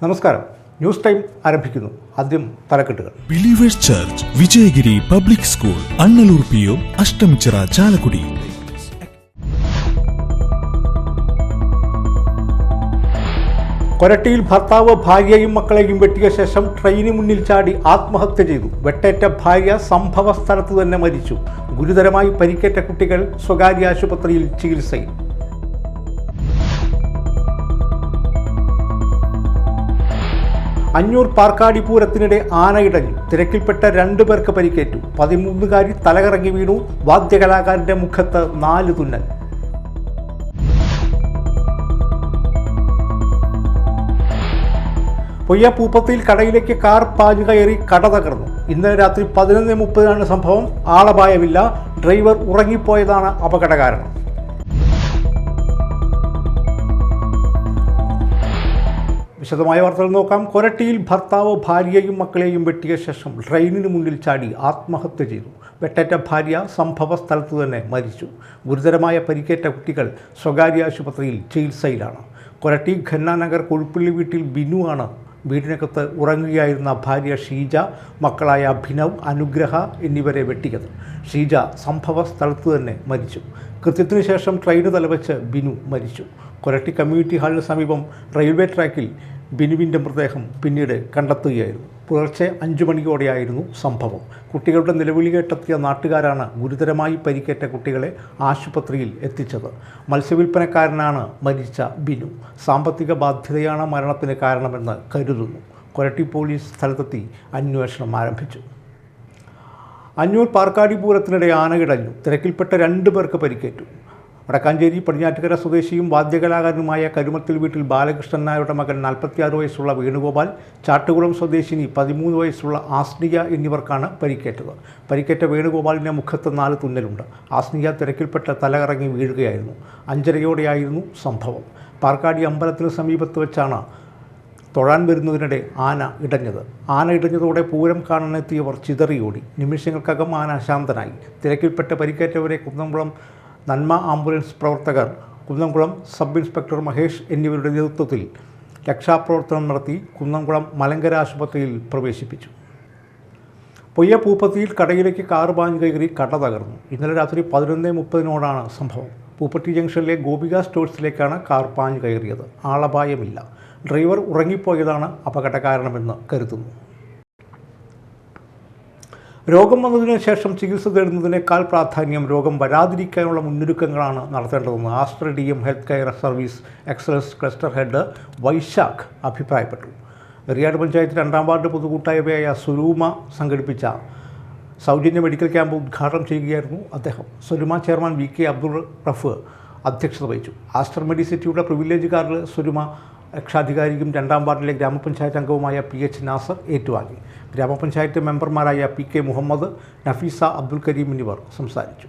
നമസ്കാരം. News time ആരംഭിക്കുന്നു. ആദ്യം തലക്കെട്ടുകൾ. Believers Church Vijayagiri public school Annallur PO Ashtamichira Chalakudy. കൊരട്ടിയിൽ ഭർത്താവ് ഭാര്യയും മക്കളെയും വെട്ടിയ ശേഷം ട്രെയിന് മുന്നിൽ ചാടി ആത്മഹത്യ ചെയ്തു. വെട്ടേറ്റ ഭാര്യ സംഭവ സ്ഥലത്ത് തന്നെ മരിച്ചു. ഗുരുതരമായി പരിക്കേറ്റ കുട്ടികൾ സ്വകാര്യ ആശുപത്രിയിൽ ചികിത്സയിൽ. അഞ്ഞൂർ പാർക്കാടി പൂരത്തിനിടെ ആനയിടഞ്ഞു. തിരക്കിൽപ്പെട്ട 2 പേർക്ക് പരിക്കേറ്റു. 13കാരി തലകറങ്ങി വീണു. വാദ്യകലാകാരന്റെ മുഖത്ത് 4 തുന്നൽ. പൊയ്യ പൂപ്പത്തിയിൽ കടയിലേക്ക് കാർ പാഞ്ഞു കയറി കട തകർന്നു. ഇന്നലെ രാത്രി 11:30 സംഭവം. ആളപായമില്ല. ഡ്രൈവർ ഉറങ്ങിപ്പോയതാണ് അപകട കാരണം. വിശദമായ വാർത്തകൾ നോക്കാം. കൊരട്ടിയിൽ ഭർത്താവ് ഭാര്യയും മക്കളെയും വെട്ടിയ ശേഷം ട്രെയിനിന് മുന്നിൽ ചാടി ആത്മഹത്യ ചെയ്തു. വെട്ടേറ്റ ഭാര്യ സംഭവ സ്ഥലത്ത് തന്നെ മരിച്ചു. ഗുരുതരമായ പരിക്കേറ്റ കുട്ടികൾ സ്വകാര്യ ആശുപത്രിയിൽ ചികിത്സയിലാണ്. കൊരട്ടി ഖന്നാനഗർ കൊഴുപ്പള്ളി വീട്ടിൽ ബിനു ആണ് വീടിനകത്ത് ഉറങ്ങുകയായിരുന്ന ഭാര്യ ഷീജ, മക്കളായ അഭിനവ്, അനുഗ്രഹ എന്നിവരെ വെട്ടിയത്. ഷീജ സംഭവ സ്ഥലത്ത് തന്നെ മരിച്ചു. കൃത്യത്തിന് ശേഷം ട്രെയിന് തലവെച്ച് ബിനു മരിച്ചു. കൊരട്ടി കമ്മ്യൂണിറ്റി ഹാളിന് സമീപം റെയിൽവേ ട്രാക്കിൽ ബിനുവിൻ്റെ മൃതദേഹം പിന്നീട് കണ്ടെത്തുകയായിരുന്നു. പുലർച്ചെ 5 മണിയോടെയായിരുന്നു സംഭവം. കുട്ടികളുടെ നിലവിളി കേട്ടെത്തിയ നാട്ടുകാരാണ് ഗുരുതരമായി പരിക്കേറ്റ കുട്ടികളെ ആശുപത്രിയിൽ എത്തിച്ചത്. മത്സ്യവില്പനക്കാരനാണ് മരിച്ച ബിനു. സാമ്പത്തിക ബാധ്യതയാണ് മരണത്തിന് കാരണമെന്ന് കരുതുന്നു. കൊരട്ടി പോലീസ് സ്ഥലത്തെത്തി അന്വേഷണം ആരംഭിച്ചു. അഞ്ഞൂർ പാർക്കാടി പൂരത്തിനിടെ ആനയിടഞ്ഞു. തിരക്കിൽപ്പെട്ട 2 പേർക്ക് പരിക്കേറ്റു. വടക്കാഞ്ചേരി പടിഞ്ഞാറ്റുകര സ്വദേശിയും വാദ്യകലാകാരനുമായ കരുമത്തിൽ വീട്ടിൽ ബാലകൃഷ്ണൻ നായരുടെ മകൻ 46 വയസ്സുള്ള വേണുഗോപാൽ, ചാട്ടുകുളം സ്വദേശിനി 13 വയസ്സുള്ള ആസ്നിയ എന്നിവർക്കാണ് പരിക്കേറ്റത്. പരിക്കേറ്റ വേണുഗോപാലിൻ്റെ മുഖത്ത് 4 തുന്നലുണ്ട്. ആസ്നിയ തിരക്കിൽപ്പെട്ട് തലകറങ്ങി വീഴുകയായിരുന്നു. 5:30യോടെയായിരുന്നു സംഭവം. പാർക്കാടി അമ്പലത്തിന് സമീപത്ത് വെച്ചാണ് തൊഴാൻ വരുന്നതിനിടെ ആന ഇടഞ്ഞത്. ആന ഇടഞ്ഞതോടെ പൂരം കാണാനെത്തിയവർ ചിതറിയോടി. നിമിഷങ്ങൾക്കകം ആന ശാന്തനായി. തിരക്കിൽപ്പെട്ട് പരിക്കേറ്റവരെ കുന്നംകുളം നന്മ ആംബുലൻസ് പ്രവർത്തകർ, കുന്നംകുളം സബ് ഇൻസ്പെക്ടർ മഹേഷ് എന്നിവരുടെ നേതൃത്വത്തിൽ രക്ഷാപ്രവർത്തനം നടത്തി കുന്നംകുളം മലങ്കര ആശുപത്രിയിൽ പ്രവേശിപ്പിച്ചു. പൊയ്യ പൂപ്പത്തിയിൽ കടയിലേക്ക് കാർ പാഞ്ഞു കയറി കട തകർന്നു. ഇന്നലെ രാത്രി 11:30 സംഭവം. പൂപ്പത്തി ജംഗ്ഷനിലെ ഗോപിക സ്റ്റോഴ്സിലേക്കാണ് കാർ പാഞ്ഞു കയറിയത്. ആളപായമില്ല. ഡ്രൈവർ ഉറങ്ങിപ്പോയതാണ് അപകട കാരണമെന്ന് കരുതുന്നു. രോഗം വന്നതിന് ശേഷം ചികിത്സ തേടുന്നതിനേക്കാൾ പ്രാധാന്യം രോഗം വരാതിരിക്കാനുള്ള മുന്നൊരുക്കങ്ങളാണ് നടത്തേണ്ടതെന്ന് Aster DM health care service excellence cluster head Vaishakh അഭിപ്രായപ്പെട്ടു. എറിയാട് പഞ്ചായത്ത് 2ാം വാർഡ് പൊതുകൂട്ടായ്മയായ സുരൂമ സംഘടിപ്പിച്ച സൗജന്യ മെഡിക്കൽ ക്യാമ്പ് ഉദ്ഘാടനം ചെയ്യുകയായിരുന്നു അദ്ദേഹം. സുരുമ ചെയർമാൻ VK അബ്ദുൾ റഫ് അധ്യക്ഷത വഹിച്ചു. ആസ്റ്റർ മെഡിസിറ്റിയുടെ പ്രിവിലേജ് കാർഡ് സുരുമ രക്ഷാധികാരിയും 2ാം വാർഡിലെ ഗ്രാമപഞ്ചായത്ത് അംഗവുമായ PH നാസർ ഏറ്റുവാങ്ങി. ഗ്രാമപഞ്ചായത്ത് മെമ്പർമാരായ PK മുഹമ്മദ്, നഫീസ, അബ്ദുൽ കരീം എന്നിവർ സംസാരിച്ചു.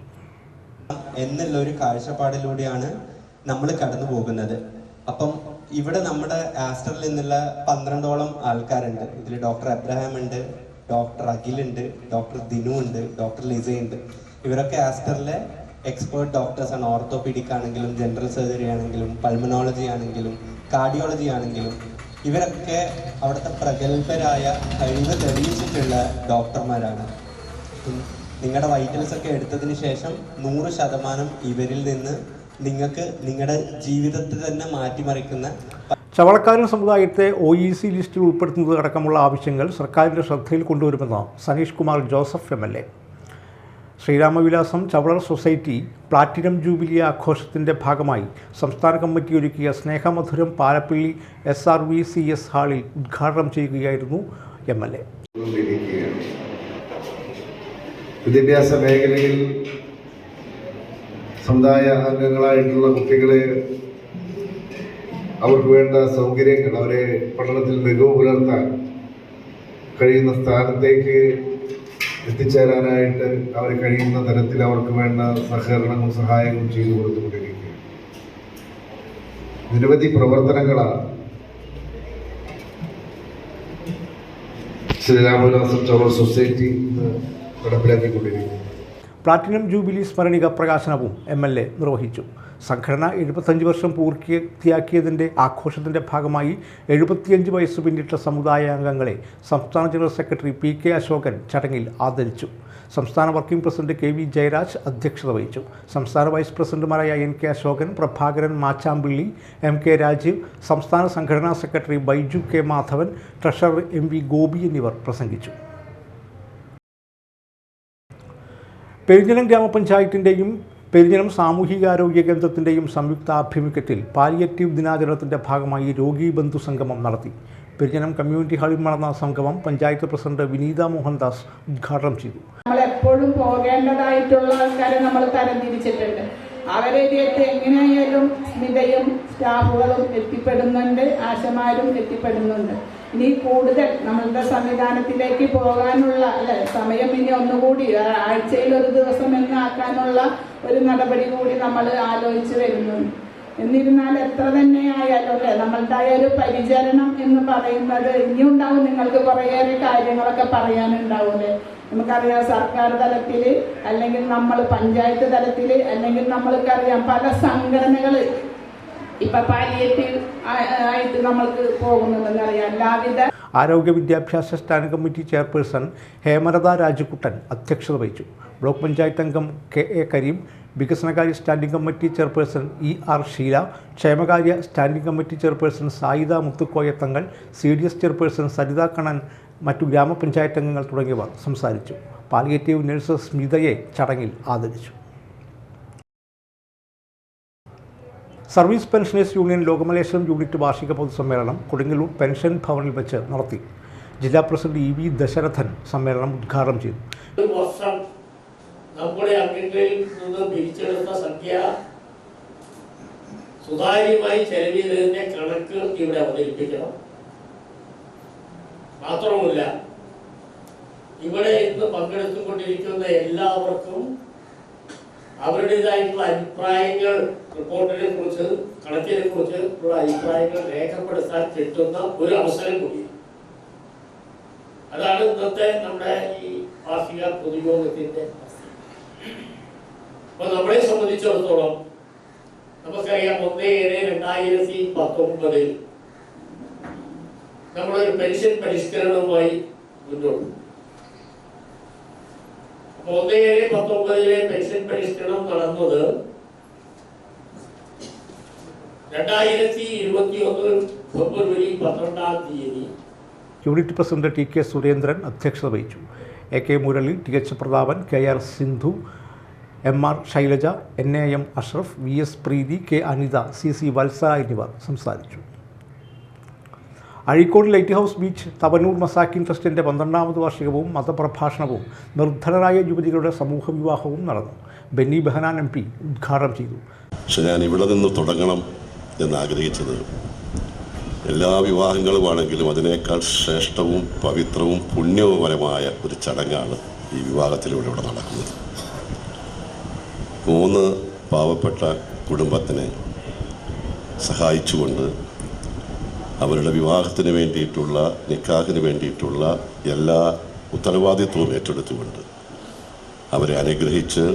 എന്നുള്ളൊരു കാഴ്ചപ്പാടിലൂടെയാണ് നമ്മൾ കടന്നു പോകുന്നത്. അപ്പം ഇവിടെ നമ്മുടെ ആസ്റ്ററിൽ നിന്നുള്ള 12ഓളം ആൾക്കാരുണ്ട്. ഇതിൽ ഡോക്ടർ അബ്രഹാം ഉണ്ട്, ഡോക്ടർ അഖിൽ ഉണ്ട്, ഡോക്ടർ ദിനു ഉണ്ട്, ഡോക്ടർ ലിസ ഉണ്ട്. ഇവരൊക്കെ ആസ്റ്ററിലെ എക്സ്പേർട്ട് ഡോക്ടേഴ്സാണ്. ഓർത്തോപീഡിക് ആണെങ്കിലും, ജനറൽ സർജറി ആണെങ്കിലും, പൾമനോളജി ആണെങ്കിലും, കാർഡിയോളജി ആണെങ്കിലും ഇവരൊക്കെ അവിടുത്തെ പ്രഗത്ഭരായ കഴിവ് തെളിയിച്ചിട്ടുള്ള ഡോക്ടർമാരാണ്. നിങ്ങളുടെ വൈറ്റൽസ് ഒക്കെ എടുത്തതിന് ശേഷം 100% ഇവരിൽ നിന്ന് നിങ്ങൾക്ക് നിങ്ങളുടെ ജീവിതത്തെ തന്നെ മാറ്റിമറിക്കുന്ന ചവളക്കാരൻ സമുദായത്തെ OEC ലിസ്റ്റിൽ ഉൾപ്പെടുത്തുന്നത് അടക്കമുള്ള ആവശ്യങ്ങൾ സർക്കാരിൻ്റെ ശ്രദ്ധയിൽ കൊണ്ടുവരുമെന്ന് Saneesh Kumar Joseph MLA. Sreeramavilasam Chavalar society platinum jubilee ആഘോഷത്തിൻ്റെ ഭാഗമായി സംസ്ഥാന കമ്മിറ്റി ഒരുക്കിയ സ്നേഹമധുരം പാലപ്പള്ളി SRVCS ഹാളിൽ ഉദ്ഘാടനം ചെയ്യുകയായിരുന്നു MLA. വിദ്യാഭ്യാസ മേഖലയിൽ സമുദായ അംഗങ്ങളായിട്ടുള്ള കുട്ടികളെ അവർക്ക് വേണ്ട സൗകര്യങ്ങൾ, അവരെ പഠനത്തിൽ മികവ് പുലർത്താൻ കഴിയുന്ന സ്ഥാനത്തേക്ക് എത്തിച്ചേരാനായിട്ട് അവർ കഴിയുന്ന തരത്തിൽ അവർക്ക് വേണ്ട സഹകരണവും സഹായവും ചെയ്തു കൊടുത്തുകൊണ്ടിരിക്കുക. നിരവധി പ്രവർത്തനങ്ങളാണ് Sreeramavilasam Chavalar society നടപ്പിലാക്കിക്കൊണ്ടിരിക്കുന്നത്. Platinum jubilee സ്മരണിക പ്രകാശനവും MLA നിർവഹിച്ചു. സംഘടന 75 വർഷം പൂർത്തിയാക്കിയതിൻ്റെ ആഘോഷത്തിൻ്റെ ഭാഗമായി 75 വയസ്സ് പിന്നിട്ട സമുദായ അംഗങ്ങളെ സംസ്ഥാന ജനറൽ സെക്രട്ടറി PK അശോകൻ ചടങ്ങിൽ ആദരിച്ചു. സംസ്ഥാന വർക്കിംഗ് പ്രസിഡന്റ് KV ജയരാജ് അധ്യക്ഷത വഹിച്ചു. സംസ്ഥാന വൈസ് പ്രസിഡന്റുമാരായ NK അശോകൻ, പ്രഭാകരൻ മാച്ചാമ്പിള്ളി, MK രാജീവ്, സംസ്ഥാന സംഘടനാ secretary Baiju K Madhavan, treasurer MV Gopi എന്നിവർ പ്രസംഗിച്ചു. പെരിഞ്ഞനം ഗ്രാമപഞ്ചായത്തിൻ്റെയും പെരിഞ്ഞനം സാമൂഹികാരോഗ്യ കേന്ദ്രത്തിൻ്റെയും സംയുക്താഭിമുഖ്യത്തിൽ പാലിയേറ്റീവ് ദിനാചരണത്തിൻ്റെ ഭാഗമായി രോഗീ ബന്ധു സംഗമം നടത്തി. പെരിഞ്ഞനം കമ്മ്യൂണിറ്റി ഹാളിൽ നടന്ന സംഗമം പഞ്ചായത്ത് പ്രസിഡന്റ് വിനീത മോഹൻദാസ് ഉദ്ഘാടനം ചെയ്തു. നമ്മളെപ്പോഴും പോകേണ്ടതായിട്ടുള്ള ആൾക്കാരെ നമ്മൾ തരംതിരിച്ചിട്ടുണ്ട്. അവരെതിരെ എങ്ങനെയായാലും സ്മിതയും സ്റ്റാഫുകളും എത്തിപ്പെടുന്നുണ്ട്, ആശമാരും എത്തിപ്പെടുന്നുണ്ട്. ഇനി കൂടുതൽ നമ്മളുടെ സംവിധാനത്തിലേക്ക് പോകാനുള്ള സമയം ഇനി ഒന്നുകൂടി ആഴ്ചയിൽ ഒരു ദിവസം എന്നാക്കാനുള്ള ഒരു നടപടി കൂടി നമ്മൾ ആലോചിച്ച് വരുന്നുണ്ട്. എന്നിരുന്നാൽ എത്ര തന്നെ ആയാലും നമ്മളുടെ ഒരു പരിചരണം എന്ന് പറയുന്നത് ഇനിയുണ്ടാവും. നിങ്ങൾക്ക് കുറേയേറെ കാര്യങ്ങളൊക്കെ പറയാനുണ്ടാവൂലേ. നമുക്കറിയാം സർക്കാർ തലത്തിൽ, അല്ലെങ്കിൽ നമ്മൾ പഞ്ചായത്ത് തലത്തിൽ, അല്ലെങ്കിൽ നമ്മൾക്കറിയാം പല സംഘടനകൾ ഇപ്പൊ പാലിയേറ്റീവ് ആയിട്ട് നമ്മൾക്ക് പോകുന്നുണ്ടെന്നറിയാം. എല്ലാവിധ ആരോഗ്യ വിദ്യാഭ്യാസ standing committee chairperson Hemalatha Rajakuttan അധ്യക്ഷത വഹിച്ചു. ബ്ലോക്ക് പഞ്ചായത്ത് അംഗം KA കരീം, വികസനകാര്യ standing committee chairperson ER Sheela, ക്ഷേമകാര്യ standing committee chairperson Sayida Muthukoya Thangal, CDS chairperson Saritha Kannan, മറ്റു ഗ്രാമപഞ്ചായത്ത് അംഗങ്ങൾ തുടങ്ങിയവർ സംസാരിച്ചു. പാലിയേറ്റീവ് നഴ്സ് സ്മിതയെ ചടങ്ങിൽ ആദരിച്ചു. Service pensioners union Lokamaleswaram unit വാർഷിക പൊതുസമ്മേളനം കൊടുങ്ങല്ലൂർ പെൻഷൻ ഭവനിൽ വെച്ച് നടത്തി. ജില്ലാ പ്രസിഡന്റ് EV ദശരഥൻ സമ്മേളനം ഉദ്ഘാടനം ചെയ്തു. ഒരു വർഷം നമ്മുടെ അംഗങ്ങളിൽ നിന്ന് പിരിച്ചെടുത്ത സംഖ്യ സുതാര്യമായി ചെലവ് ചെയ്തതിന്റെ കണക്ക് ഇവിടെ അവതരിപ്പിക്കണം. മാത്രമല്ല, ഇവിടെ ഇന്ന് പങ്കെടുത്തുകൊണ്ടിരിക്കുന്ന എല്ലാവർക്കും അവരുടേതായിട്ടുള്ള അഭിപ്രായങ്ങൾ, റിപ്പോർട്ടിനെ കുറിച്ച്, കണക്കിനെ കുറിച്ച് ഉള്ള അഭിപ്രായങ്ങൾ രേഖപ്പെടുത്താൻ കിട്ടുന്ന ഒരു അവസരം കൂടി. അതാണ് ഇന്നത്തെ നമ്മുടെ ഈ വാർഷിക പൊതുയോഗത്തിന്റെ. അപ്പൊ നമ്മളെ സംബന്ധിച്ചിടത്തോളം നമുക്കറിയാം, 1/7/2019 നമ്മളൊരു പെൻഷൻ പരിഷ്കരണവുമായി മുന്നോട്ട്. അപ്പൊ 1/7/19 പെൻഷൻ പരിഷ്കരണം നടന്നത് 2021 ഫെബ്രുവരി 12 യൂണിറ്റ് പ്രസിഡന്റ് TK സുരേന്ദ്രൻ അധ്യക്ഷത വഹിച്ചു. AK Murali, TH Prathapan, KR Sindhu, MR Shailaja, NAM Ashraf, VS പ്രീതി, K അനിത, CC വത്സ എന്നിവർ സംസാരിച്ചു. Azhikode light house beach Thavanur Masakin ട്രസ്റ്റിൻ്റെ 12ാമത് വാർഷികവും മതപ്രഭാഷണവും നിർധനരായ യുവതികളുടെ സമൂഹ വിവാഹവും നടന്നു. ബെന്നി ബെഹനാൻ MP ഉദ്ഘാടനം ചെയ്തു. പക്ഷെ ഞാൻ ഇവിടെ നിന്ന് തുടങ്ങണം എന്നാഗ്രഹിച്ചത് എല്ലാ വിവാഹങ്ങളുമാണെങ്കിലും അതിനേക്കാൾ ശ്രേഷ്ഠവും പവിത്രവും പുണ്യവുപരമായ ഒരു ചടങ്ങാണ് ഈ വിവാഹത്തിലൂടെ ഇവിടെ നടക്കുന്നത്. 3 പാവപ്പെട്ട കുടുംബത്തിനെ സഹായിച്ചുകൊണ്ട് അവരുടെ വിവാഹത്തിന് വേണ്ടിയിട്ടുള്ള, നിക്കാഹിന് വേണ്ടിയിട്ടുള്ള എല്ലാ ഉത്തരവാദിത്വവും ഏറ്റെടുത്തുകൊണ്ട് അവരെ അനുഗ്രഹിച്ച്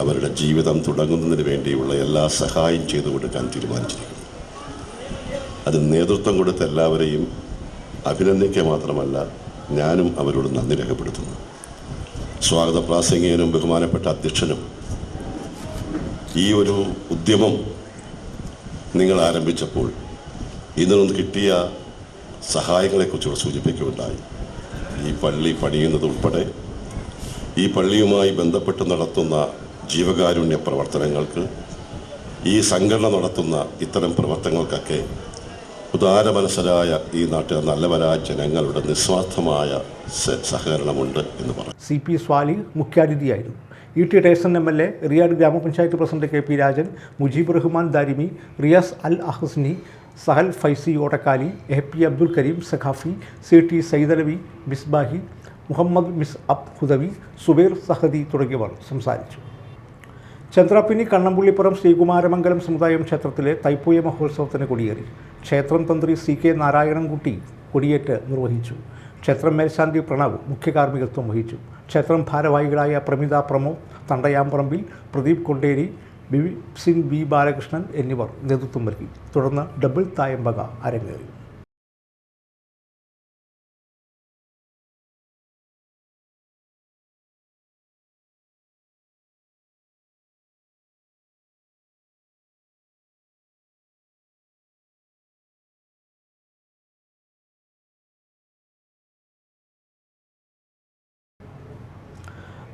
അവരുടെ ജീവിതം തുടങ്ങുന്നതിന് വേണ്ടിയുള്ള എല്ലാ സഹായം ചെയ്തു കൊടുക്കാൻ തീരുമാനിച്ചിരിക്കുന്നു. അതിന് നേതൃത്വം കൊടുത്ത എല്ലാവരെയും അഭിനന്ദിക്കുക മാത്രമല്ല, ഞാനും അവരോട് നന്ദി രേഖപ്പെടുത്തുന്നു. സ്വാഗത പ്രാസംഗികനും ബഹുമാനപ്പെട്ട അധ്യക്ഷനും ഈ ഒരു ഉദ്യമം നിങ്ങൾ ആരംഭിച്ചപ്പോൾ ഇതിനൊന്ന് കിട്ടിയ സഹായങ്ങളെക്കുറിച്ചുകൂടെ സൂചിപ്പിക്കുകയുണ്ടായി. ഈ പള്ളി പണിയുന്നത് ഉൾപ്പെടെ ഈ പള്ളിയുമായി ബന്ധപ്പെട്ട് നടത്തുന്ന ജീവകാരുണ്യ പ്രവർത്തനങ്ങൾക്ക്, ഈ സംഘടന നടത്തുന്ന ഇത്തരം പ്രവർത്തനങ്ങൾക്കൊക്കെ ഉദാരമനസ്സരായ ഈ നാട്ടിലെ നല്ലവരായ ജനങ്ങളുടെ നിസ്വാർത്ഥമായ സഹകരണമുണ്ട് എന്ന് പറഞ്ഞു. CP സ്വാലി മുഖ്യാതിഥിയായിരുന്നു. ET Taison MLA, Riyad grama panchayat president KP Rajan, Mujeeb Rahman Darimi, Riyas Al Ahsani, Sahal Faizy Odakkali, AP Abdul Kareem Saqafi, CT Saidalavi Misbahi, Muhammad മിസ് അബ് ഹുദവി, സുബൈർ സഹദി തുടങ്ങിയവർ സംസാരിച്ചു. ചന്ദ്രാപ്പിനി കണ്ണമ്പുള്ളിപ്പുറം ശ്രീകുമാരമംഗലം സമുദായം ക്ഷേത്രത്തിലെ തൈപ്പൂയ മഹോത്സവത്തിന് കൊടിയേറി. ക്ഷേത്രം തന്ത്രി CK നാരായണൻകുട്ടി കൊടിയേറ്റ് നിർവഹിച്ചു. ക്ഷേത്രം മേൽശാന്തി പ്രണവ് മുഖ്യ കാർമ്മികത്വം വഹിച്ചു. ക്ഷേത്രം ഭാരവാഹികളായ പ്രമിത പ്രമോദ്, തണ്ടയാമ്പറമ്പിൽ, പ്രദീപ് കൊണ്ടേരി, ബിപിൻ വി ബാലകൃഷ്ണൻ എന്നിവർ നേതൃത്വം നൽകി. തുടർന്ന് ഡബിൾ തായമ്പക അരങ്ങേറി.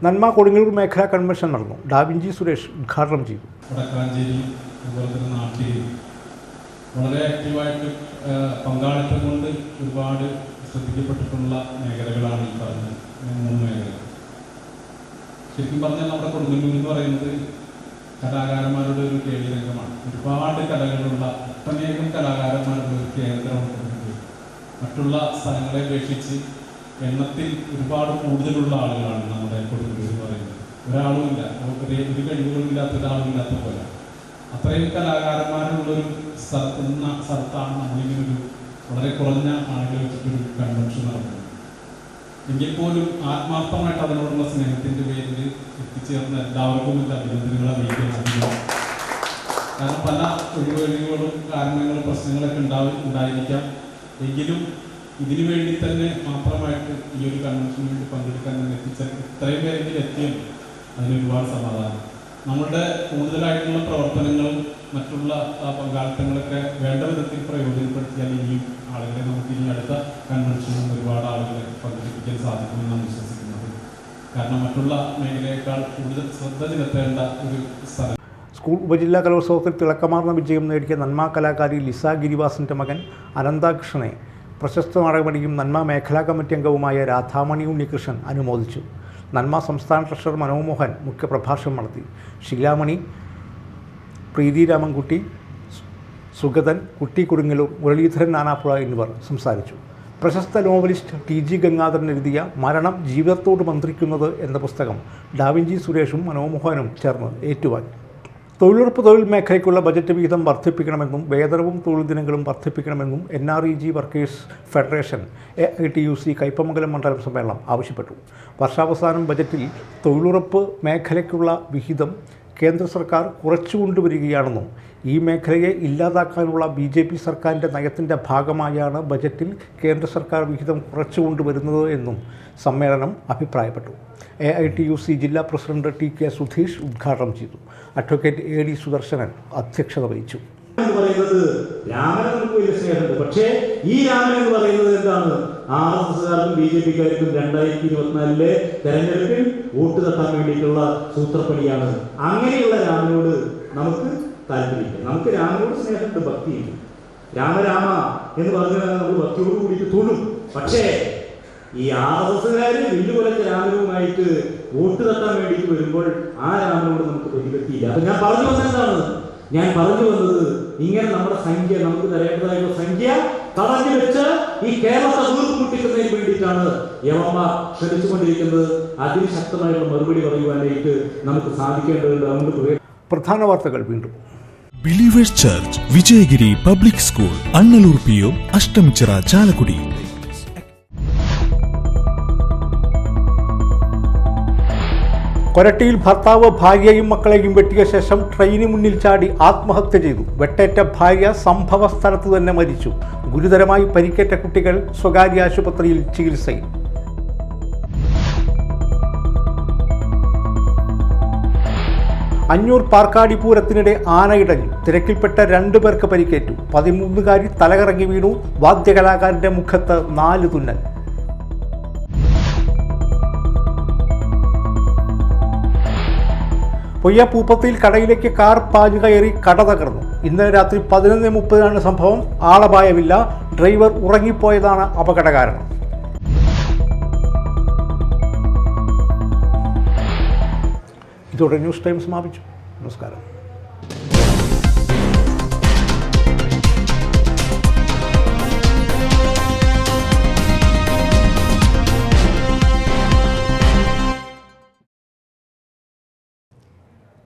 നന്മ കൊടുങ്ങല്ലൂർ മേഖലാ കൺവെൻഷൻ നടന്നു. ഡാവിഞ്ചി സുരേഷ് ഉദ്ഘാടനം ചെയ്തു. വടക്കാഞ്ചേരി അതുപോലെ തന്നെ നാട്ടിൽ വളരെ ആക്റ്റീവായിട്ട് പങ്കാളിത്തം കൊണ്ട് ഒരുപാട് ശ്രദ്ധിക്കപ്പെട്ടിട്ടുള്ള മേഖലകളാണ് ഈ പറഞ്ഞ 3 മേഖലകൾ. ശരിക്കും പറഞ്ഞാൽ നമ്മുടെ കൊടുങ്ങല്ലൂർ എന്ന് പറയുന്നത് കലാകാരന്മാരുടെ ഒരു കേളിരംഗമാണ്. ഒരുപാട് കലകളുള്ള ഒട്ടനേകം കലാകാരന്മാരുടെ ഒരു കേന്ദ്രമാണ് കൊടുങ്ങല്ലൂർ. മറ്റുള്ള സ്ഥലങ്ങളെ അപേക്ഷിച്ച് എണ്ണത്തിൽ ഒരുപാട് കൂടുതലുള്ള ആളുകളാണ് നമ്മുടെ കൊടുങ്ങല്ലൂർ എന്ന് പറയുന്നത്. ഒരാളുമില്ല, ഒരു കഴിവുകളില്ലാത്ത ഒരാളുമില്ലാത്ത പോലെ അത്രയും കലാകാരന്മാരുള്ളൊരു സ്ഥലത്താണ് നമ്മളിങ്ങനൊരു വളരെ കുറഞ്ഞ ആളുകൾ വെച്ചിട്ടൊരു കൺവെൻഷൻ നടത്തുന്നത്. എങ്കിൽ പോലും ആത്മാർത്ഥമായിട്ട് അതിനോടുള്ള സ്നേഹത്തിൻ്റെ പേരിൽ എത്തിച്ചേർന്ന എല്ലാവർക്കും എൻ്റെ അഭിനന്ദനങ്ങൾ അറിയിക്കുന്നത്. കാരണം പല ഒഴിവഴിവുകളും കാരണങ്ങളും പ്രശ്നങ്ങളൊക്കെ ഉണ്ടായിരിക്കാം. എങ്കിലും ഇതിനു വേണ്ടി തന്നെ മാത്രമായിട്ട് ഈ ഒരു കൺവെൻഷന് വേണ്ടി പങ്കെടുക്കാൻ തന്നെ ഇത്രയും പേരെങ്കിലും എത്തിയും അതിനൊരുപാട് സമാധാനം. നമ്മളുടെ കൂടുതലായിട്ടുള്ള പ്രവർത്തനങ്ങളും മറ്റുള്ള പങ്കാളിത്തങ്ങളൊക്കെ വേണ്ട വിധത്തിൽ പ്രയോജനപ്പെടുത്തിയാൽ ഇനിയും ആളുകളെ നമുക്ക് ഇനി അടുത്ത കൺവെൻഷനിൽ ഒരുപാട് ആളുകളെ പങ്കെടുപ്പിക്കാൻ സാധിക്കുമെന്നാണ് വിശ്വസിക്കുന്നത്. കാരണം മറ്റുള്ള മേഖലയേക്കാൾ കൂടുതൽ ശ്രദ്ധ ചെലുത്തേണ്ട ഒരു സ്ഥലം. സ്കൂൾ ഉപജില്ലാ കലോത്സവത്തിൽ തിളക്കമാർന്ന വിജയം നേടിയ നന്മ കലാകാരി ലിസ ഗിരിവാസിൻ്റെ മകൻ അനന്താകൃഷ്ണനെ പ്രശസ്ത നാടകമണിയും നന്മ മേഖലാ കമ്മിറ്റി അംഗവുമായ രാധാമണി ഉണ്ണികൃഷ്ണൻ അനുമോദിച്ചു. നന്മ സംസ്ഥാന ട്രഷറർ മനോമോഹൻ മുഖ്യപ്രഭാഷണം നടത്തി. ശീലാമണി, പ്രീതി രാമൻകുട്ടി, സുഗതൻ, കുട്ടി കൊടുങ്ങല്ലൂർ, മുരളീധരൻ നാനാപ്പുഴ എന്നിവർ സംസാരിച്ചു. പ്രശസ്ത നോവലിസ്റ്റ് TG ഗംഗാധരൻ എഴുതിയ മരണം ജീവിതത്തോട് മന്ത്രിക്കുന്നത് എന്ന പുസ്തകം ഡാവിഞ്ചി സുരേഷും മനോമോഹനും ചേർന്ന് ഏറ്റുവാങ്ങി. തൊഴിലുറപ്പ് തൊഴിൽ മേഖലയ്ക്കുള്ള ബജറ്റ് വിഹിതം വർദ്ധിപ്പിക്കണമെന്നും വേതനവും തൊഴിൽ ദിനങ്ങളും വർദ്ധിപ്പിക്കണമെന്നും NREG workers federation AITUC Kaipamangalam മണ്ഡലം സമ്മേളനം ആവശ്യപ്പെട്ടു. വർഷാവസാനം ബജറ്റിൽ തൊഴിലുറപ്പ് മേഖലയ്ക്കുള്ള വിഹിതം കേന്ദ്ര സർക്കാർ കുറച്ചുകൊണ്ടുവരികയാണെന്നും ഈ മേഖലയെ ഇല്ലാതാക്കാനുള്ള BJP സർക്കാരിൻ്റെ നയത്തിൻ്റെ ഭാഗമായാണ് ബജറ്റിൽ കേന്ദ്ര സർക്കാർ വിഹിതം കുറച്ചുകൊണ്ടുവരുന്നത് എന്നും സമ്മേളനം അഭിപ്രായപ്പെട്ടു. AITUC ജില്ലാ പ്രസിഡന്റ് TK സുധീഷ് ഉദ്ഘാടനം ചെയ്തു. അഡ്വക്കേറ്റ് AD സുദർശനൻ അധ്യക്ഷത വഹിച്ചു. രാമനെ നമുക്ക് വലിയ സ്നേഹമുണ്ട്. പക്ഷേ ഈ രാമൻ എന്ന് പറയുന്നത് എന്താണ്? RSSകാർക്കും BJPക്കാർക്കും 2024 തെരഞ്ഞെടുപ്പിൽ വോട്ട് തട്ടാൻ വേണ്ടിയിട്ടുള്ള സൂത്രപ്പണിയാണ്. അങ്ങനെയുള്ള രാമനോട് നമുക്ക് താല്പര്യമില്ല. നമുക്ക് രാമനോട് സ്നേഹമുണ്ട്, ഭക്തിയുണ്ട്. രാമ എന്ന് പറഞ്ഞാൽ നമ്മൾ ഭക്തിയോട് കൂടിയിട്ട് തോന്നും. പക്ഷേ ഈ RSSകാര് വില്ലുകൊലച്ച രാമനുമായിട്ട് വോട്ട് തട്ടാൻ വേണ്ടിയിട്ട് വരുമ്പോൾ ആ രാമനോട് നമുക്ക് പ്രതിപത്തിയില്ല. അപ്പൊ ഞാൻ പറഞ്ഞു വന്നത് ഇങ്ങനെ നമ്മുടെ സംഖ്യ, നമുക്ക് തരേണ്ടതായുള്ള സംഖ്യ തടഞ്ഞു വെച്ച് ഈ കേരളത്തെ വീർപ്പുമുട്ടിക്കുന്നതിന് വേണ്ടിയിട്ടാണ് യവന്മാർ ശ്രമിച്ചുകൊണ്ടിരിക്കുന്നത്. അതിന് ശക്തമായുള്ള മറുപടി പറയുവാനായിട്ട് നമുക്ക് സാധിക്കേണ്ടതുണ്ട്. നമുക്ക് പ്രധാന വാർത്തകൾ വീണ്ടും. Believers Church Vijayagiri public school Annallur PO Ashtamichira Chalakudy. കൊരട്ടിയിൽ ഭർത്താവ് ഭാര്യയും മക്കളെയും വെട്ടിയ ശേഷം ട്രെയിനിന് മുന്നിൽ ചാടി ആത്മഹത്യ ചെയ്തു. വെട്ടേറ്റ ഭാര്യ സംഭവ സ്ഥലത്ത് തന്നെ മരിച്ചു. ഗുരുതരമായി പരിക്കേറ്റ കുട്ടികൾ സ്വകാര്യ ആശുപത്രിയിൽ ചികിത്സയിൽ. അഞ്ഞൂർ പാർക്കാടി പൂരത്തിനിടെ ആനയിടഞ്ഞു. തിരക്കിൽപ്പെട്ട 2 പേർക്ക് പരിക്കേറ്റു. 13കാരി തലകറങ്ങി വീണു. വാദ്യകലാകാരന്റെ മുഖത്ത് 4 തുന്നൽ. പൊയ്യപ്പൂപ്പത്തിൽ കടയിലേക്ക് കാർ പാഞ്ഞു കയറി കട തകർന്നു. ഇന്നലെ രാത്രി 11:30 സംഭവം. ആളപായമില്ല. ഡ്രൈവർ ഉറങ്ങിപ്പോയതാണ് അപകട കാരണം. ഇതോടെ ന്യൂസ് ടൈം സമാപിച്ചു. നമസ്കാരം.